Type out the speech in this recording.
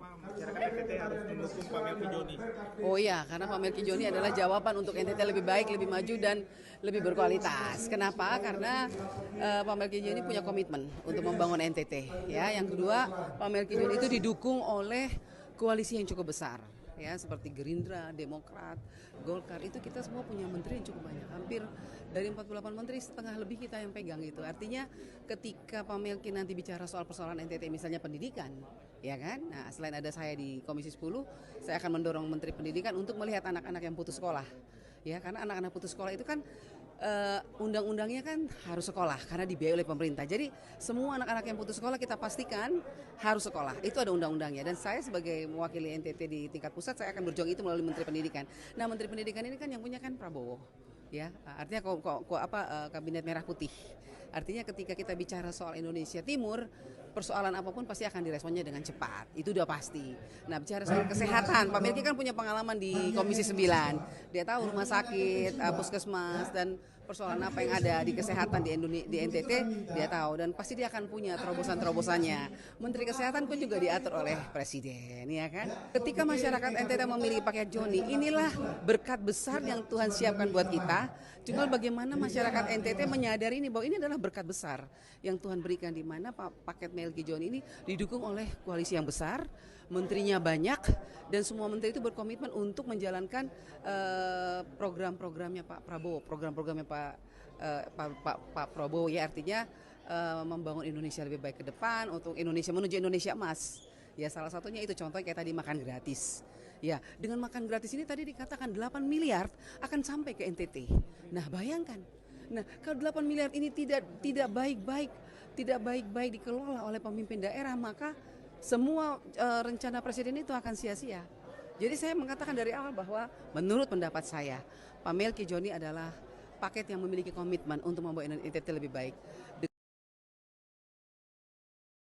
kenapa masyarakat NTT harus mendukung Pak Melki Joni? Oh iya, karena Pak Melki Joni adalah jawaban untuk NTT lebih baik, lebih maju dan lebih berkualitas. Kenapa? Karena Pak Melki Joni punya komitmen untuk membangun NTT. Ya, yang kedua, Pak Melki Joni itu didukung oleh koalisi yang cukup besar. Ya, seperti Gerindra, Demokrat, Golkar, itu kita semua punya menteri yang cukup banyak. Hampir dari 48 menteri, setengah lebih kita yang pegang itu. Artinya ketika Pak Melki nanti bicara soal persoalan NTT, misalnya pendidikan, ya kan? Nah, selain ada saya di Komisi 10, saya akan mendorong Menteri Pendidikan untuk melihat anak-anak yang putus sekolah. Ya, karena anak-anak putus sekolah itu kan undang-undangnya kan harus sekolah karena dibiayai oleh pemerintah. Jadi semua anak-anak yang putus sekolah kita pastikan harus sekolah. Itu ada undang-undangnya. Dan saya sebagai mewakili NTT di tingkat pusat, saya akan berjuang itu melalui Menteri Pendidikan. Nah, Menteri Pendidikan ini kan yang punya kan Prabowo. Ya, artinya kabinet merah putih. Artinya ketika kita bicara soal Indonesia Timur, persoalan apapun pasti akan diresponnya dengan cepat. Itu udah pasti. Nah, bicara soal kesehatan, Pak Melki kan punya pengalaman di Komisi 9. Dia tahu rumah sakit, puskesmas, dan persoalan apa yang ada di kesehatan di NTT, dia tahu. Dan pasti dia akan punya terobosan-terobosannya. Menteri Kesehatan pun juga diatur oleh Presiden, ya kan? Ketika masyarakat NTT memilih paket Joni, inilah berkat besar yang Tuhan siapkan buat kita. Tinggal bagaimana masyarakat NTT menyadari ini bahwa ini adalah berkat besar yang Tuhan berikan, di mana paket Melki Joni ini didukung oleh koalisi yang besar, menterinya banyak, dan semua menteri itu berkomitmen untuk menjalankan program-programnya Pak Prabowo, program-programnya Pak Prabowo, ya, artinya membangun Indonesia lebih baik ke depan untuk Indonesia menuju Indonesia emas. Ya, salah satunya itu contohnya kayak tadi makan gratis. Ya, dengan makan gratis ini tadi dikatakan 8 miliar akan sampai ke NTT. Nah, bayangkan. Nah, kalau 8 miliar ini tidak baik-baik dikelola oleh pemimpin daerah, maka semua rencana presiden itu akan sia-sia. Jadi saya mengatakan dari awal bahwa menurut pendapat saya, Pak Melki Joni adalah paket yang memiliki komitmen untuk membawa NTT lebih baik.